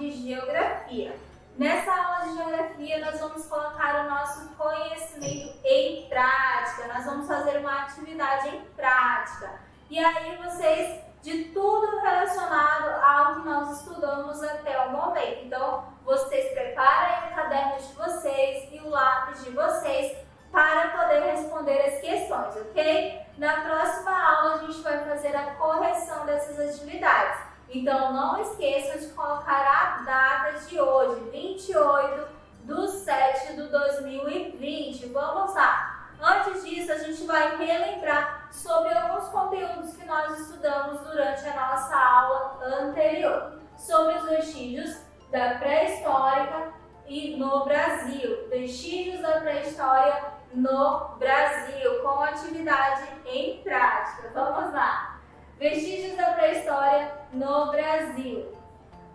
de geografia. Nessa aula de geografia, nós vamos colocar o nosso conhecimento em prática, nós vamos fazer uma atividade em prática. E aí vocês, de tudo relacionado ao que nós estudamos até o momento. Então, vocês preparem o caderno de vocês e o lápis de vocês para poder responder as questões, ok? Na próxima aula, a gente vai fazer a correção dessas atividades. Então, não esqueçam de colocar a data de hoje, 28/7/2020. Vamos lá! Antes disso, a gente vai relembrar sobre alguns conteúdos que nós estudamos durante a nossa aula anterior. Sobre os vestígios da pré-histórica e no Brasil. Vestígios da pré-história no Brasil, com atividade em prática. Vamos lá! Vestígios da pré-história no Brasil.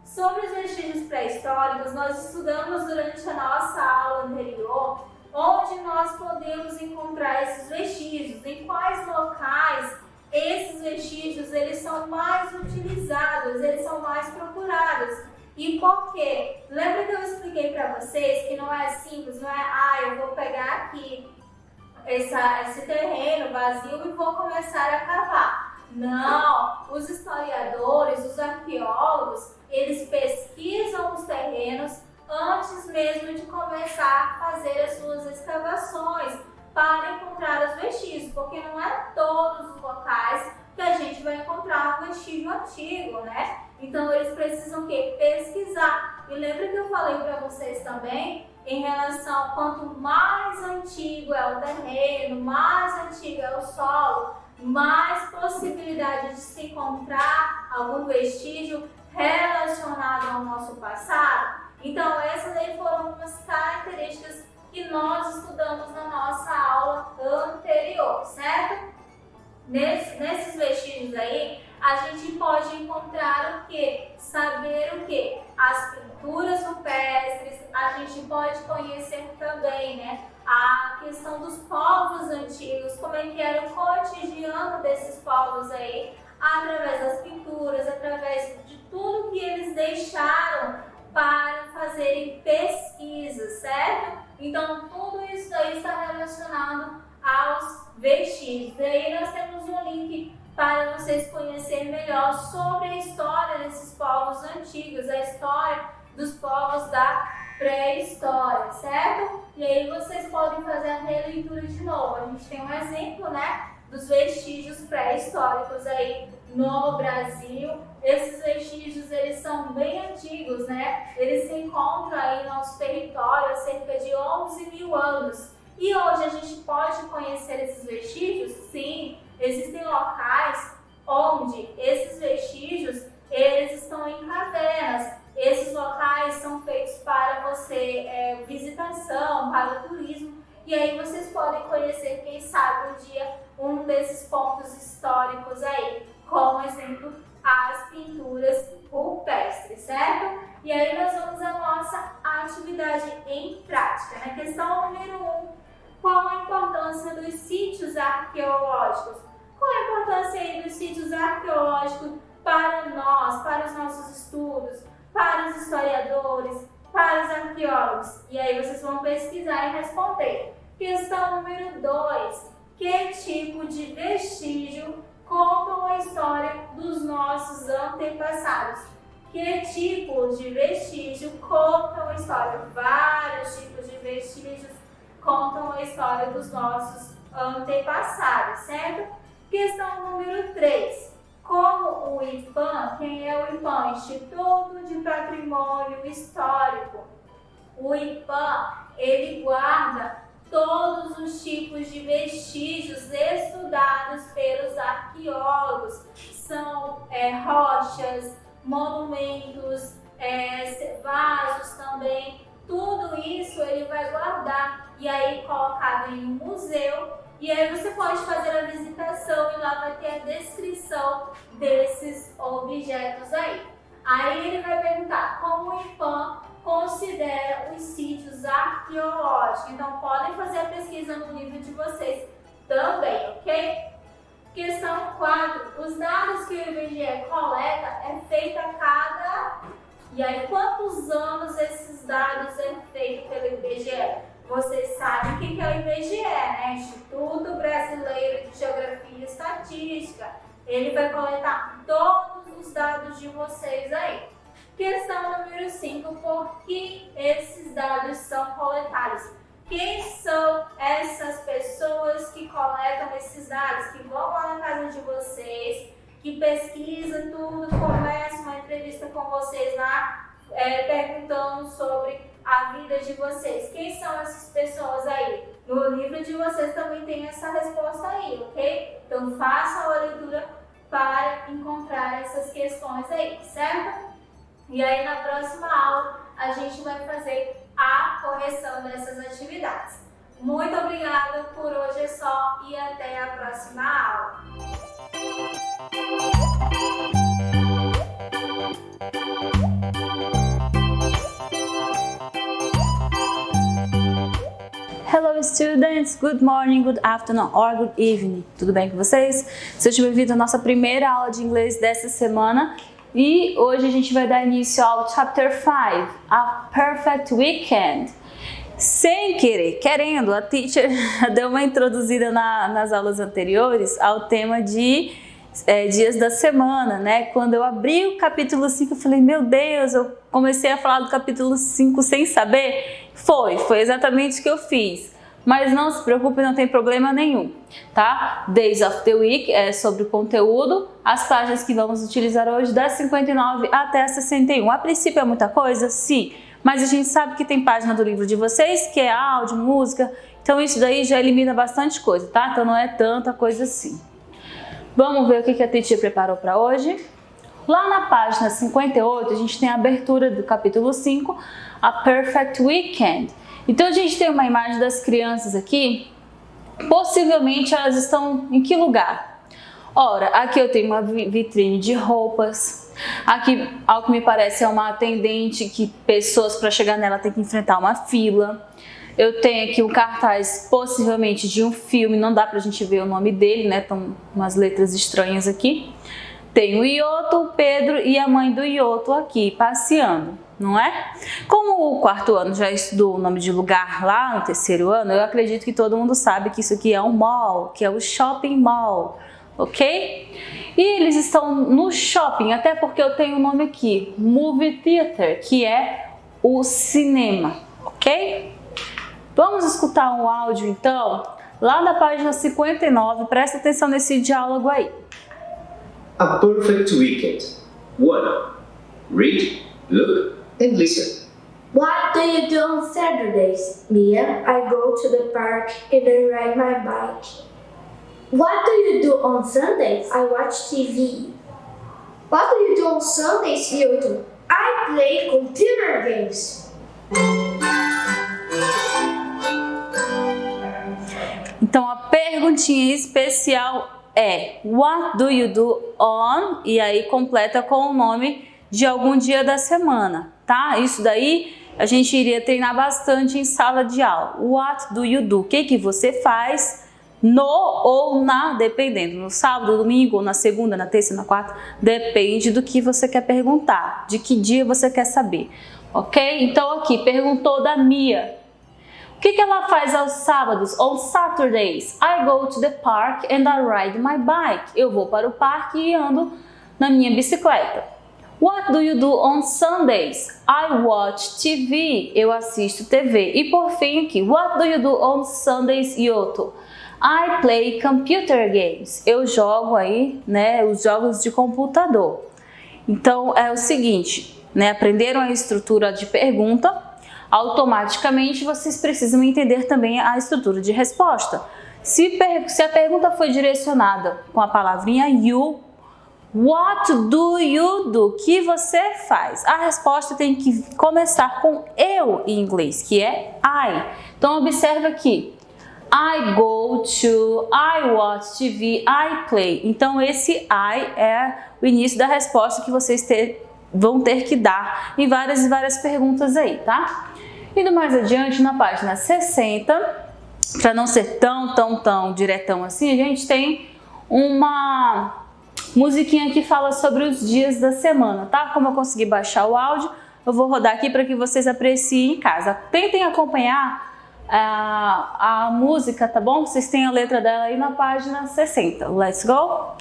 Sobre os vestígios pré-históricos, nós estudamos durante a nossa aula anterior onde nós podemos encontrar esses vestígios, em quais locais esses vestígios eles são mais utilizados, eles são mais procurados. E por quê? Lembra que eu expliquei para vocês que não é simples, não é, eu vou pegar aqui esse terreno vazio e vou começar a cavar. Não, os historiadores, os arqueólogos, eles pesquisam os terrenos antes mesmo de começar a fazer as suas escavações para encontrar os vestígios, porque não é todos os locais que a gente vai encontrar um vestígio antigo, né? Então eles precisam o quê? Pesquisar. E lembra que eu falei para vocês também em relação a quanto mais antigo é o terreno, mais antigo é o solo, mais possibilidade de se encontrar algum vestígio relacionado ao nosso passado. Então, essas aí foram umas características que nós estudamos na nossa aula anterior, certo? Nesses vestígios aí, a gente pode encontrar o quê? Saber o quê? As pinturas rupestres, a gente pode conhecer também, né? A questão dos povos antigos, como é que era o cotidiano desses povos aí, através das pinturas, através de tudo que eles deixaram para fazerem pesquisas, certo? Então, tudo isso aí está relacionado aos vestígios. E aí nós temos um link para vocês conhecerem melhor sobre a história desses povos antigos, a história dos povos da pré-história, certo? E aí vocês podem fazer a releitura de novo. A gente tem um exemplo, né, dos vestígios pré-históricos aí no Brasil. Esses vestígios, eles são bem antigos, né? Eles se encontram aí no nosso território há cerca de 11 mil anos. E hoje a gente pode conhecer esses vestígios? Sim, existem locais onde esses vestígios, eles estão em cavernas. Esses locais são feitos para você, visitação, para o turismo. E aí vocês podem conhecer, quem sabe, um dia, um desses pontos históricos aí, como exemplo, as pinturas rupestres, certo? E aí nós vamos à nossa atividade em prática. Na questão número 1, qual a importância dos sítios arqueológicos? Qual a importância aí dos sítios arqueológicos para nós, para os nossos estudos, para os historiadores, para os arqueólogos? E aí vocês vão pesquisar e responder. Questão número 2. Que tipo de vestígio contam a história dos nossos antepassados? Que tipo de vestígio contam a história? Vários tipos de vestígios contam a história dos nossos antepassados, certo? Questão número 3. Como o IPAM, quem é o IPAM? Instituto de Patrimônio Histórico. O IPAM, ele guarda todos os tipos de vestígios estudados pelos arqueólogos. São rochas, monumentos, vasos também. Tudo isso ele vai guardar e aí colocado em um museu. E aí você pode fazer a visitação e lá vai ter a descrição desses objetos aí. Aí ele vai perguntar como o IPAM considera os sítios arqueológicos. Então podem fazer a pesquisa no livro de vocês também, ok? Questão 4. Os dados que o IBGE coleta é feita a cada E aí, quantos anos esses dados é feito pelo IBGE? Vocês sabem o que é o IBGE, né? Instituto Brasileiro de Geografia e Estatística. Ele vai coletar todos os dados de vocês aí. Questão número 5, por que esses dados são coletados? Quem são essas pessoas que coletam esses dados, que vão lá na casa de vocês, que pesquisam tudo, começam uma entrevista com vocês lá, perguntando sobre a vida de vocês? Quem são essas pessoas aí? No livro de vocês também tem essa resposta aí, ok? Então façam a leitura para encontrar essas questões aí, certo? E aí na próxima aula a gente vai fazer a correção dessas atividades. Muito obrigada, por hoje é só e até a próxima aula. Hello students, good morning, good afternoon or good evening. Tudo bem com vocês? Sejam bem-vindos à nossa primeira aula de inglês dessa semana. E hoje a gente vai dar início ao Chapter 5, A Perfect Weekend. Sem querer, querendo, a teacher deu uma introduzida nas aulas anteriores ao tema de dias da semana, né? Quando eu abri o capítulo 5, eu falei, meu Deus, eu comecei a falar do capítulo 5 sem saber. Foi exatamente o que eu fiz. Mas não se preocupe, não tem problema nenhum, tá? Days of the Week é sobre o conteúdo, as páginas que vamos utilizar hoje, das 59 até a 61. A princípio é muita coisa? Sim, mas a gente sabe que tem página do livro de vocês, que é áudio, música, então isso daí já elimina bastante coisa, tá? Então não é tanta coisa assim. Vamos ver o que a teacher preparou para hoje? Lá na página 58, a gente tem a abertura do capítulo 5, A Perfect Weekend. Então a gente tem uma imagem das crianças aqui, possivelmente elas estão em que lugar? Ora, aqui eu tenho uma vitrine de roupas, aqui ao que me parece é uma atendente que pessoas para chegar nela têm que enfrentar uma fila. Eu tenho aqui um cartaz possivelmente de um filme, não dá pra gente ver o nome dele, né? Estão umas letras estranhas aqui. Tem o Ioto, o Pedro e a mãe do Ioto aqui passeando, não é? Como o quarto ano já estudou o nome de lugar lá no terceiro ano, eu acredito que todo mundo sabe que isso aqui é um mall, que é o shopping mall, ok? E eles estão no shopping, até porque eu tenho o nome aqui, movie theater, que é o cinema, ok? Vamos escutar um áudio então, lá na página 59, presta atenção nesse diálogo aí. A perfect weekend. 1. Read, look, and listen. What do you do on Saturdays? Mia, I go to the park and I ride my bike. What do you do on Sundays? I watch TV. What do you do on Sundays, Hilton? I play computer games. Então a perguntinha especial é What do you do on? E aí completa com o nome de algum dia da semana, tá? Isso daí a gente iria treinar bastante em sala de aula. What do you do? O que você faz no ou na, dependendo, no sábado, domingo, ou na segunda, na terça, na quarta, depende do que você quer perguntar, de que dia você quer saber, ok? Então aqui, perguntou da Mia. O que ela faz aos sábados? On Saturdays, I go to the park and I ride my bike. Eu vou para o parque e ando na minha bicicleta. What do you do on Sundays? I watch TV. Eu assisto TV. E por fim aqui, what do you do on Sundays, Ioto? I play computer games. Eu jogo aí, né, os jogos de computador. Então é o seguinte, né, aprenderam a estrutura de pergunta, automaticamente vocês precisam entender também a estrutura de resposta. Se a pergunta foi direcionada com a palavrinha you, what do you do? O que você faz? A resposta tem que começar com eu em inglês, que é I. Então observa aqui. I go to, I watch TV, I play. Então esse I é o início da resposta que vocês vão ter que dar em várias e várias perguntas aí, tá? Indo mais adiante, na página 60, para não ser tão diretão assim, a gente tem uma musiquinha que fala sobre os dias da semana, tá? Como eu consegui baixar o áudio, eu vou rodar aqui para que vocês apreciem em casa. Tentem acompanhar a música, tá bom? Vocês têm a letra dela aí na página 60. Let's go!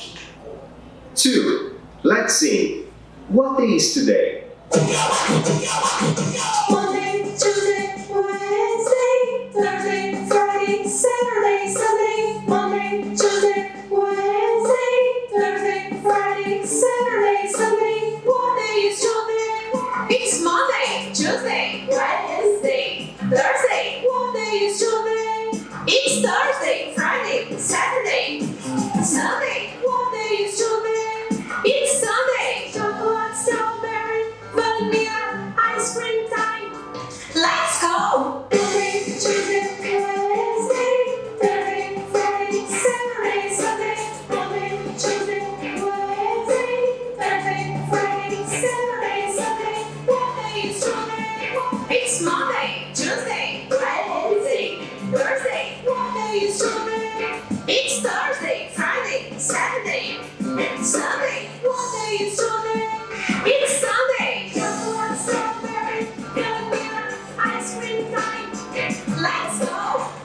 2. Let's sing. What day is today? Monday, Tuesday, Wednesday, Thursday, Friday, Saturday, Sunday. Monday, Tuesday, Wednesday, Thursday, Friday, Saturday, Sunday. What day is today? It's Monday, Tuesday, Wednesday, Thursday. What day is today? It's Thursday, Friday, Saturday, Sunday. What day is today? It's Sunday. Chocolate, strawberry, vanilla, ice cream time. Let's go! Monday, Tuesday, Wednesday, Thursday, Friday, Saturday, Sunday. Monday, Tuesday, Wednesday, Thursday, Friday, Saturday, Sunday. What day is today? It's Monday, Tuesday, Wednesday, Thursday. What day is today? It's Thursday, Friday, Saturday, Sunday. What day is today? It's Sunday. Chocolate, strawberry, vanilla, ice cream time. Let's go.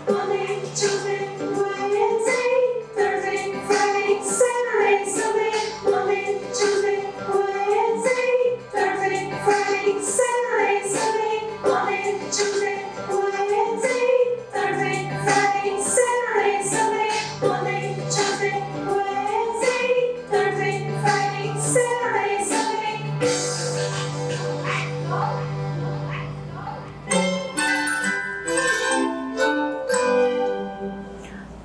Monday, Tuesday, Wednesday, Thursday, Friday, Saturday, Sunday. Monday, Tuesday, Wednesday, Thursday, Friday, Saturday, Sunday. Monday, Tuesday, Wednesday, Thursday, Friday, Saturday, Sunday. Monday, Tuesday, Wednesday, Thursday, Friday, Saturday, Sunday.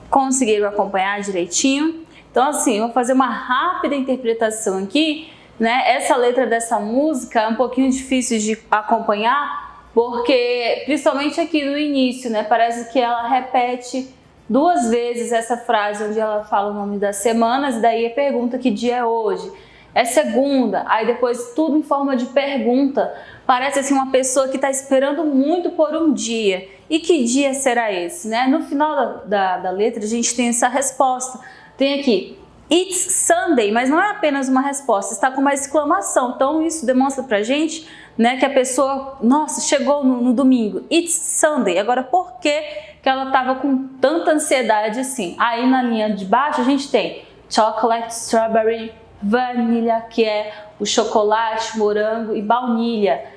Conseguiram acompanhar direitinho? Então assim, eu vou fazer uma rápida interpretação aqui, né? Essa letra dessa música é um pouquinho difícil de acompanhar, porque principalmente aqui no início, né? Parece que ela repete 2 vezes essa frase onde ela fala o nome das semanas, daí pergunta que dia é hoje. É segunda, aí depois tudo em forma de pergunta. Parece assim uma pessoa que está esperando muito por um dia. E que dia será esse, né? No final da letra a gente tem essa resposta. Tem aqui, It's Sunday, mas não é apenas uma resposta, está com uma exclamação. Então isso demonstra pra gente, né, que a pessoa, nossa, chegou no domingo. It's Sunday. Agora, por que ela estava com tanta ansiedade assim? Aí na linha de baixo a gente tem chocolate, strawberry, vanilla, que é o chocolate, morango e baunilha.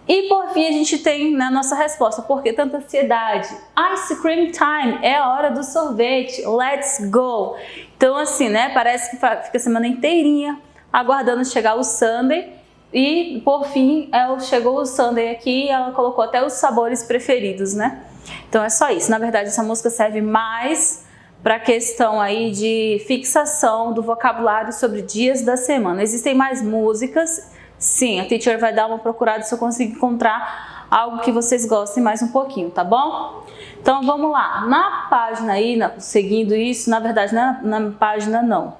E por fim a gente tem na nossa resposta, por que tanta ansiedade? Ice cream time, é a hora do sorvete, let's go. Então assim, né, parece que fica a semana inteirinha aguardando chegar o Sunday e por fim chegou o Sunday aqui e ela colocou até os sabores preferidos, né? Então é só isso, na verdade essa música serve mais para a questão aí de fixação do vocabulário sobre dias da semana. Existem mais músicas. Sim, a teacher vai dar uma procurada se eu conseguir encontrar algo que vocês gostem mais um pouquinho, tá bom? Então vamos lá, na página aí, seguindo isso, na verdade na página não.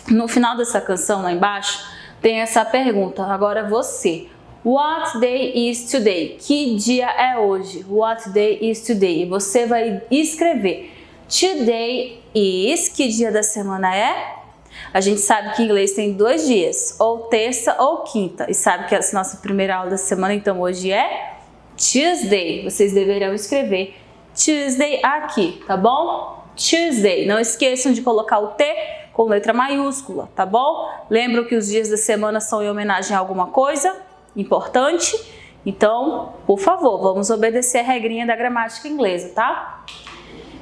No final dessa canção lá embaixo tem essa pergunta, agora você. What day is today? Que dia é hoje? What day is today? E você vai escrever today is, que dia da semana é? A gente sabe que em inglês tem 2 dias, ou terça ou quinta. E sabe que essa nossa primeira aula da semana, então hoje é Tuesday. Vocês deverão escrever Tuesday aqui, tá bom? Tuesday. Não esqueçam de colocar o T com letra maiúscula, tá bom? Lembram que os dias da semana são em homenagem a alguma coisa importante? Então, por favor, vamos obedecer a regrinha da gramática inglesa, tá?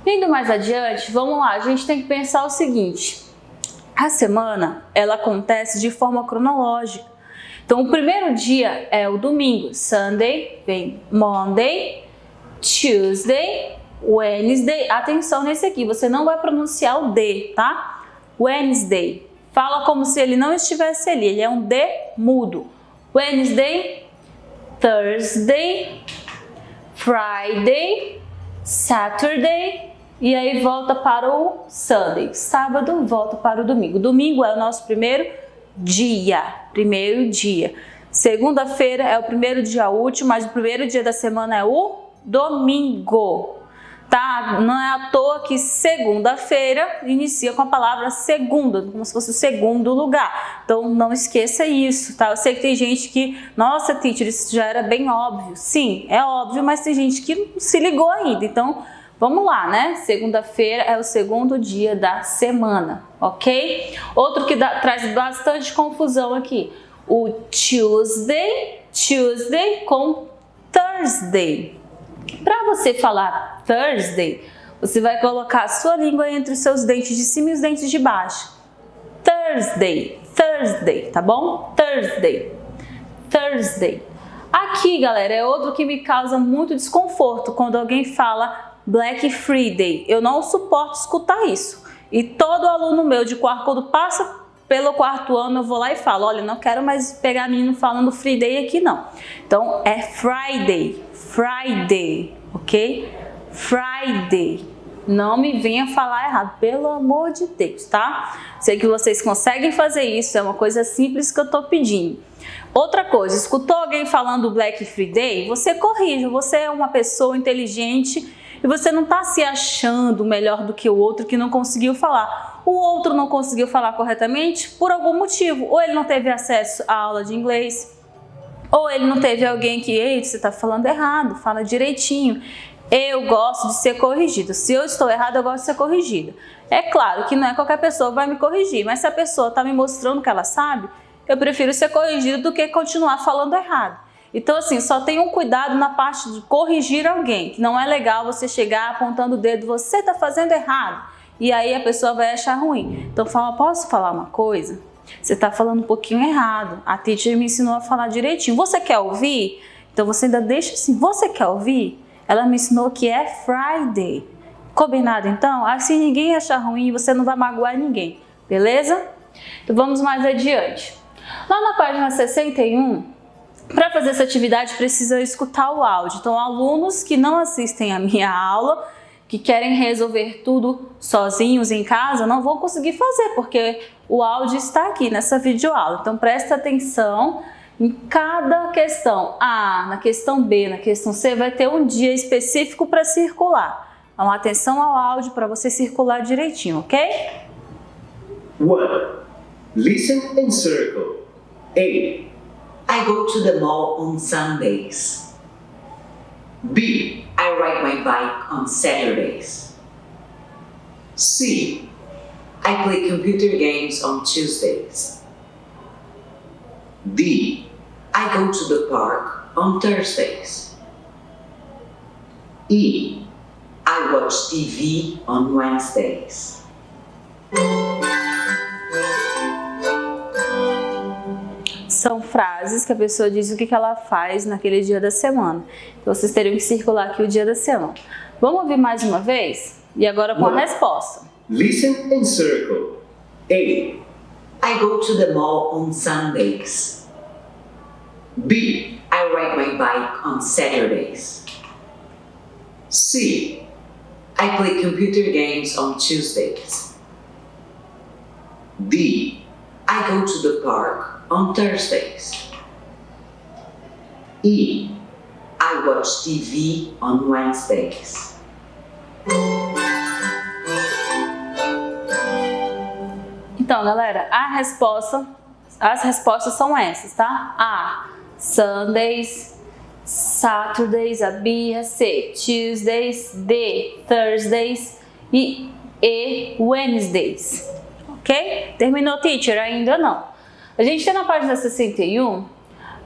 Indo mais adiante, vamos lá. A gente tem que pensar o seguinte. A semana, ela acontece de forma cronológica. Então, o primeiro dia é o domingo. Sunday, vem Monday, Tuesday, Wednesday. Atenção nesse aqui, você não vai pronunciar o D, tá? Wednesday. Fala como se ele não estivesse ali, ele é um D mudo. Wednesday, Thursday, Friday, Saturday. E aí volta para o Sunday. Sábado volta para o domingo. Domingo é o nosso primeiro dia. Segunda-feira é o primeiro dia útil, mas o primeiro dia da semana é o domingo. tá? Não é à toa que segunda-feira inicia com a palavra segunda, como se fosse o segundo lugar. Então não esqueça isso, tá? Eu sei que tem gente que, nossa, teacher, isso já era bem óbvio. Sim, é óbvio, mas tem gente que não se ligou ainda. Então vamos lá, né? Segunda-feira é o segundo dia da semana, ok? Outro que traz bastante confusão aqui, o Tuesday com Thursday. Para você falar Thursday, você vai colocar a sua língua entre os seus dentes de cima e os dentes de baixo. Thursday, tá bom? Thursday. Aqui, galera, é outro que me causa muito desconforto quando alguém fala Black Friday. Eu não suporto escutar isso. E todo aluno meu de quarto, quando passa pelo quarto ano, eu vou lá e falo, olha, não quero mais pegar menino falando Friday aqui não. Então é Friday, ok? Friday. Não me venha falar errado, pelo amor de Deus, tá? Sei que vocês conseguem fazer isso, é uma coisa simples que eu tô pedindo. Outra coisa, escutou alguém falando Black Friday? Você corrija, você é uma pessoa inteligente e você não tá se achando melhor do que o outro que não conseguiu falar. O outro não conseguiu falar corretamente por algum motivo. Ou ele não teve acesso à aula de inglês, ou ele não teve alguém que, ei, você está falando errado, fala direitinho. Eu gosto de ser corrigida. Se eu estou errada, eu gosto de ser corrigida. É claro que não é qualquer pessoa que vai me corrigir, mas se a pessoa está me mostrando que ela sabe, eu prefiro ser corrigida do que continuar falando errado. Então, assim, só tenha um cuidado na parte de corrigir alguém, que não é legal você chegar apontando o dedo, você está fazendo errado. E aí a pessoa vai achar ruim. Então fala, posso falar uma coisa? Você está falando um pouquinho errado. A teacher me ensinou a falar direitinho. Você quer ouvir? Então você ainda deixa assim, você quer ouvir? Ela me ensinou que é Friday. Combinado então? Assim ninguém achar ruim e você não vai magoar ninguém. Beleza? Então vamos mais adiante. Lá na página 61, para fazer essa atividade precisa escutar o áudio. Então alunos que não assistem a minha aula, que querem resolver tudo sozinhos em casa, não vão conseguir fazer, porque o áudio está aqui nessa videoaula. Então presta atenção em cada questão. Na questão B, na questão C, vai ter um dia específico para circular. Então atenção ao áudio para você circular direitinho, ok? 1. Listen and circle. A. I go to the mall on Sundays. B. I ride my bike on Saturdays. C. I play computer games on Tuesdays. D. I go to the park on Thursdays. E. I watch TV on Wednesdays. São frases que a pessoa diz o que ela faz naquele dia da semana. Então, vocês teriam que circular aqui o dia da semana. Vamos ouvir mais uma vez? E agora com a resposta. Listen and circle. A. I go to the mall on Sundays. B. I ride my bike on Saturdays. C. I play computer games on Tuesdays. D. I go to the park on Thursdays. E. I watch TV on Wednesdays. Então, galera, as respostas são essas, tá? A. Sundays. Saturdays, a B, a C, Tuesdays, D, Thursdays e Wednesdays, ok? Terminou, teacher? Ainda não. A gente tem na página 61,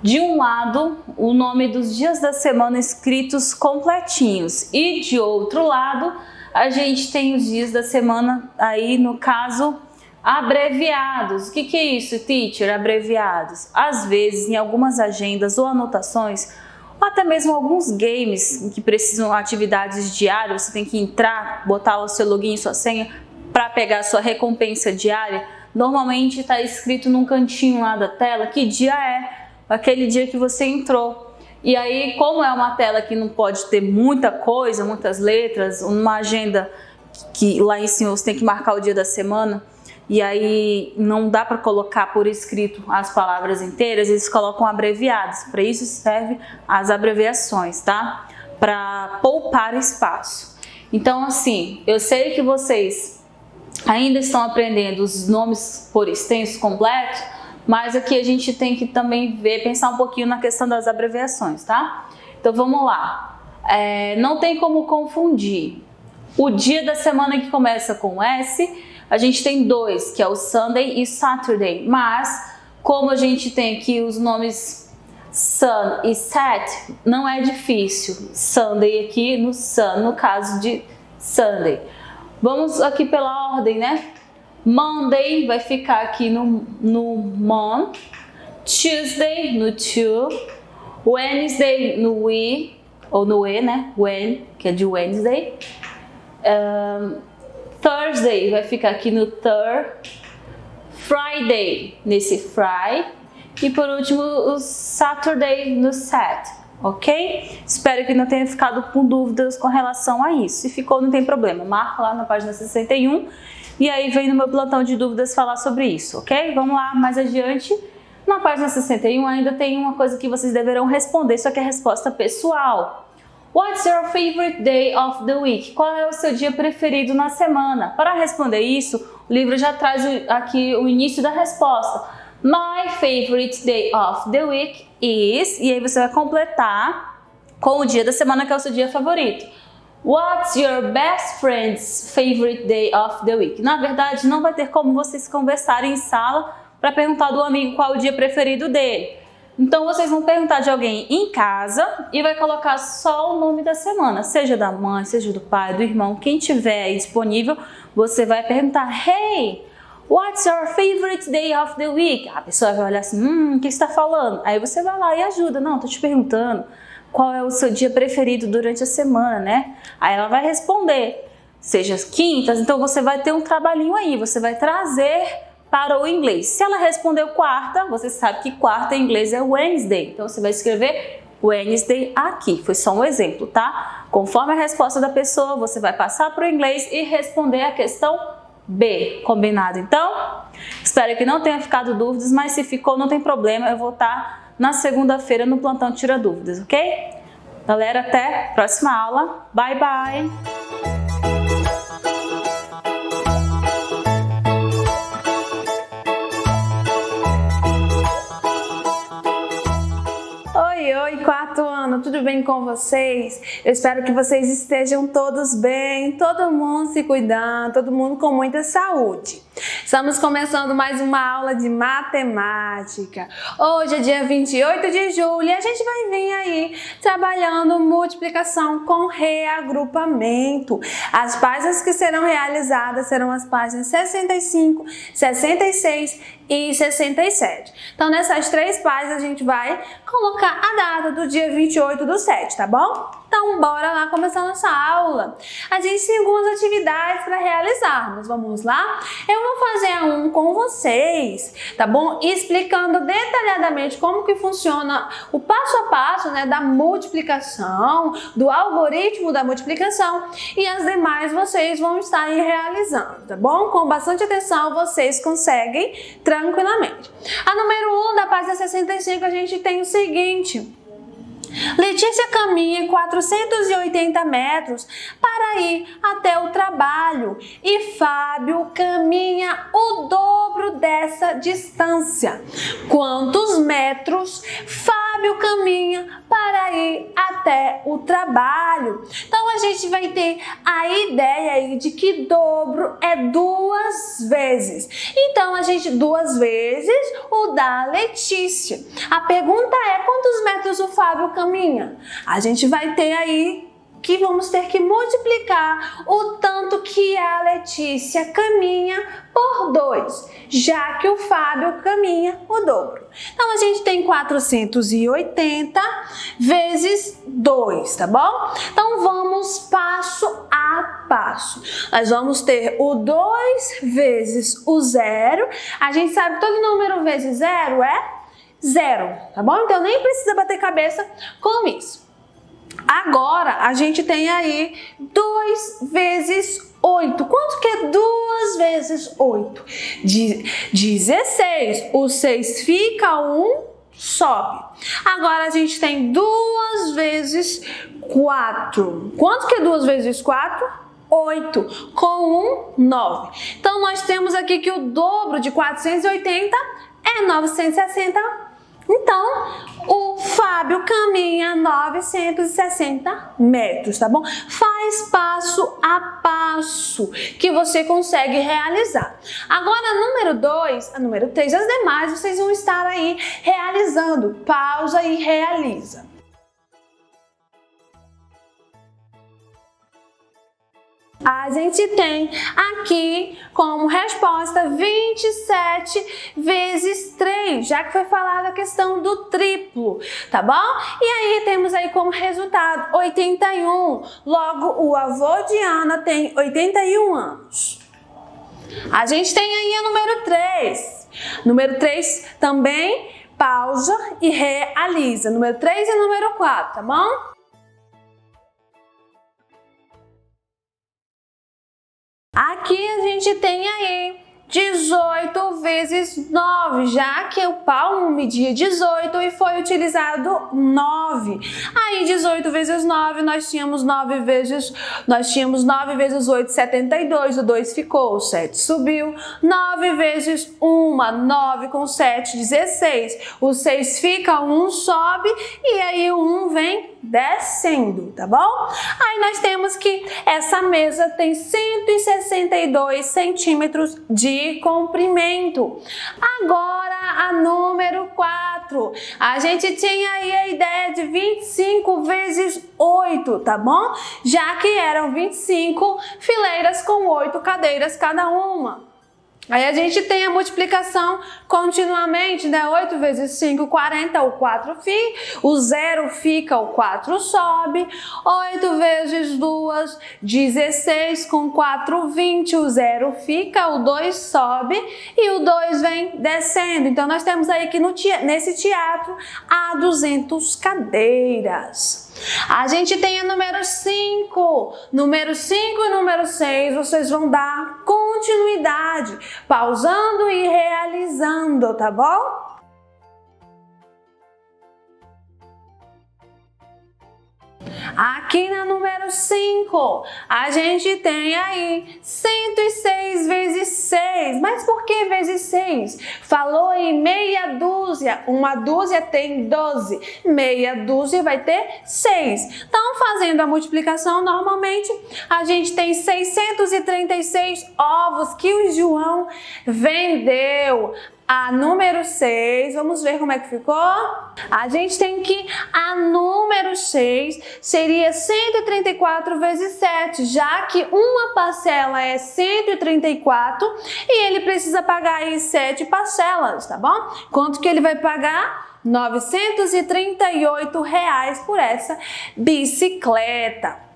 de um lado, o nome dos dias da semana escritos completinhos e de outro lado, a gente tem os dias da semana aí, no caso, abreviados. O que é isso, teacher? Abreviados. Às vezes, em algumas agendas ou anotações, ou até mesmo alguns games que precisam de atividades diárias, você tem que entrar, botar o seu login e sua senha para pegar a sua recompensa diária. Normalmente está escrito num cantinho lá da tela que dia é aquele dia que você entrou. E aí, como é uma tela que não pode ter muita coisa, muitas letras, uma agenda que lá em cima você tem que marcar o dia da semana, e aí não dá para colocar por escrito as palavras inteiras, eles colocam abreviados. Para isso serve as abreviações, tá? Para poupar espaço. Então, assim, eu sei que vocês ainda estão aprendendo os nomes por extenso completo, mas aqui a gente tem que também pensar um pouquinho na questão das abreviações, tá? Então, vamos lá. Não tem como confundir. O dia da semana que começa com S, a gente tem dois, que é o Sunday e Saturday. Mas, como a gente tem aqui os nomes Sun e Sat, não é difícil. Sunday aqui no Sun, no caso de Sunday. Vamos aqui pela ordem, né? Monday vai ficar aqui no Mon. Tuesday no To. Wednesday no We, ou no E, né? When, que é de Wednesday. Thursday vai ficar aqui no Thur. Friday nesse Fry. E por último, o Saturday no Sat, ok? Espero que não tenha ficado com dúvidas com relação a isso. Se ficou, não tem problema. Marca lá na página 61 e aí vem no meu plantão de dúvidas falar sobre isso, ok? Vamos lá, mais adiante. Na página 61 ainda tem uma coisa que vocês deverão responder, só que é a resposta pessoal. What's your favorite day of the week? Qual é o seu dia preferido na semana? Para responder isso, o livro já traz aqui o início da resposta. My favorite day of the week is... E aí você vai completar com o dia da semana que é o seu dia favorito. What's your best friend's favorite day of the week? Na verdade, não vai ter como vocês conversarem em sala para perguntar do amigo qual é o dia preferido dele. Então, vocês vão perguntar de alguém em casa e vai colocar só o nome da semana. Seja da mãe, seja do pai, do irmão, quem tiver aí disponível, você vai perguntar, Hey, what's your favorite day of the week? A pessoa vai olhar assim, o que você está falando? Aí você vai lá e ajuda. Não, tô te perguntando qual é o seu dia preferido durante a semana, né? Aí ela vai responder, seja as quintas, então você vai ter um trabalhinho aí, você vai trazer para o inglês. Se ela respondeu quarta, você sabe que quarta em inglês é Wednesday, então você vai escrever Wednesday aqui. Foi só um exemplo, tá? Conforme a resposta da pessoa, você vai passar para o inglês e responder a questão B, combinado? Então, espero que não tenha ficado dúvidas, mas se ficou, não tem problema, eu vou estar na segunda-feira no plantão Tira Dúvidas, ok? Galera, até a próxima aula. Bye, bye! Oi, quarto ano, tudo bem com vocês? Eu espero que vocês estejam todos bem, todo mundo se cuidando, todo mundo com muita saúde. Estamos começando mais uma aula de matemática. Hoje é dia 28 de julho e a gente vai vir aí trabalhando multiplicação com reagrupamento. As páginas que serão realizadas serão as páginas 65, 66 e 67. Então, nessas três páginas a gente vai colocar a data do dia 28/7, tá bom? Então, bora lá começar a nossa aula. A gente tem algumas atividades para realizarmos. Vamos lá? Eu vou fazer um com vocês, tá bom? Explicando detalhadamente como que funciona o passo a passo, né, da multiplicação, do algoritmo da multiplicação, e as demais vocês vão estar aí realizando, tá bom? Com bastante atenção vocês conseguem tranquilamente. A número 1 da página 65 a gente tem o seguinte: Letícia caminha 480 metros para ir até o trabalho e Fábio caminha o dobro dessa distância. Quantos metros Fábio caminha para ir até o trabalho? Então a gente vai ter a ideia aí de que dobro é 2 vezes. Então a gente 2 vezes o da Letícia. A pergunta é: quantos metros o Fábio caminha? A gente vai ter aí que vamos ter que multiplicar o tanto que a Letícia caminha por 2, já que o Fábio caminha o dobro. Então, a gente tem 480 vezes 2, tá bom? Então, vamos passo a passo. Nós vamos ter o 2 vezes o 0. A gente sabe que todo número vezes 0 é 0, tá bom? Então, nem precisa bater cabeça com isso. Agora, a gente tem aí 2 vezes 8. Quanto que é 2 vezes 8? 16. O 6 fica 1 sobe. Agora a gente tem 2 vezes 4. Quanto que é 2 vezes 4? 8. Com 1, 9. Então, nós temos aqui que o dobro de 480 é 960. Então, o Fábio caminha 960 metros, tá bom? Faz passo a passo que você consegue realizar. Agora, número 2, a número 3, as demais vocês vão estar aí realizando. Pausa e realiza. A gente tem aqui como resposta 27 vezes 3, já que foi falada a questão do triplo, tá bom? E aí temos aí como resultado 81. Logo, o avô de Ana tem 81 anos. A gente tem aí a número 3. Número 3 também pausa e realiza. Número 3 e número 4, tá bom? Aqui a gente tem aí 18 vezes 9, já que o palmo media 18 e foi utilizado 9. Aí 18 vezes 9, nós tínhamos 9 vezes 8, 72, o 2 ficou, o 7 subiu. 9 vezes 1, 9 com 7, 16. O 6 fica, o 1 sobe e aí o 1 vem descendo, tá bom? Aí nós temos que essa mesa tem 162 centímetros de comprimento. Agora a número 4. A gente tinha aí a ideia de 25 vezes 8, tá bom? Já que eram 25 fileiras com 8 cadeiras cada uma. Aí a gente tem a multiplicação continuamente, né? 8 vezes 5, 40, o 4 fica, o 0 fica, o 4 sobe. 8 vezes 2, 16, com 4, 20, o 0 fica, o 2 sobe e o 2 vem descendo. Então, nós temos aí que nesse teatro há 200 cadeiras. A gente tem o número 5. Número 5 e número 6, vocês vão dar continuidade, pausando e realizando, tá bom? Aqui na número 5, a gente tem aí 106 vezes 6. Mas por que vezes 6? Falou em meia dúzia. Uma dúzia tem 12. Meia dúzia vai ter 6. Então, fazendo a multiplicação, normalmente, a gente tem 636 ovos que o João vendeu. A número 6, vamos ver como é que ficou? A gente tem que a número 6 seria 134 vezes 7, já que uma parcela é 134 e ele precisa pagar aí 7 parcelas, tá bom? Quanto que ele vai pagar? R$ 938 por essa bicicleta.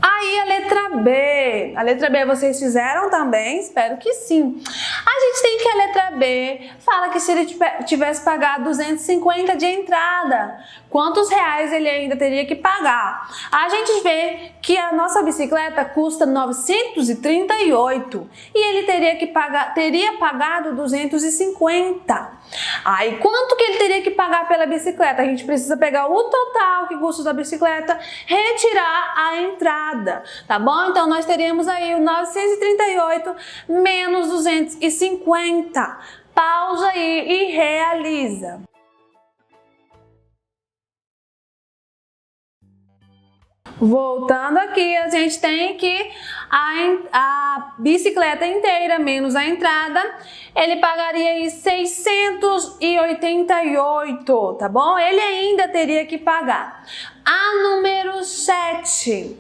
Aí a letra B. A letra B vocês fizeram também? Espero que sim. A gente tem que a letra B fala que se ele tivesse pagado 250 de entrada, quantos reais ele ainda teria que pagar? A gente vê que a nossa bicicleta custa 938 e ele teria pagado 250. Aí quanto que ele teria que pagar pela bicicleta? A gente precisa pegar o total que custa da bicicleta, retirar a entrada, tá bom? Então nós teríamos aí o 938 menos 250. Pausa aí e realiza. Voltando aqui, a gente tem que a bicicleta inteira menos a entrada, ele pagaria aí 688, tá bom? Ele ainda teria que pagar. A número 7.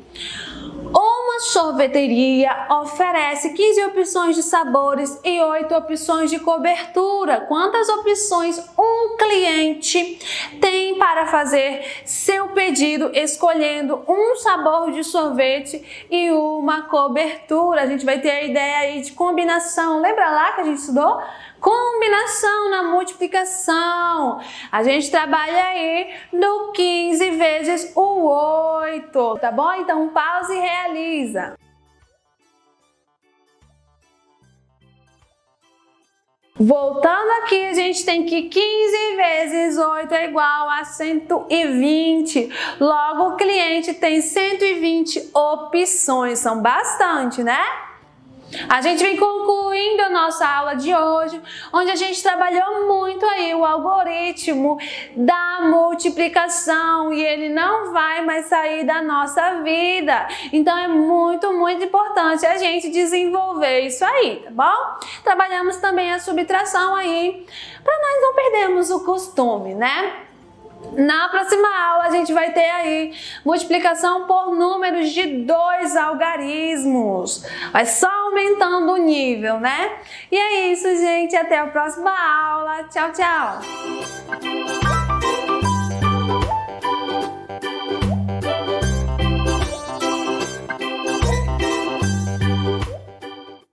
Uma sorveteria oferece 15 opções de sabores e 8 opções de cobertura. Quantas opções um cliente tem para fazer seu pedido escolhendo um sabor de sorvete e uma cobertura? A gente vai ter a ideia aí de combinação. Lembra lá que a gente estudou? Combinação na multiplicação. A gente trabalha aí no 15 vezes o 8, tá bom? Então pausa e realiza. Voltando aqui, a gente tem que 15 vezes 8 é igual a 120. Logo, o cliente tem 120 opções. São bastante, né? A gente vem concluindo a nossa aula de hoje, onde a gente trabalhou muito aí o algoritmo da multiplicação e ele não vai mais sair da nossa vida. Então é muito importante a gente desenvolver isso aí, tá bom? Trabalhamos também a subtração aí, para nós não perdermos o costume, né? Na próxima aula a gente vai ter aí multiplicação por números de 2 algarismos. Vai só aumentando o nível, né? E é isso, gente. Até a próxima aula. Tchau, tchau!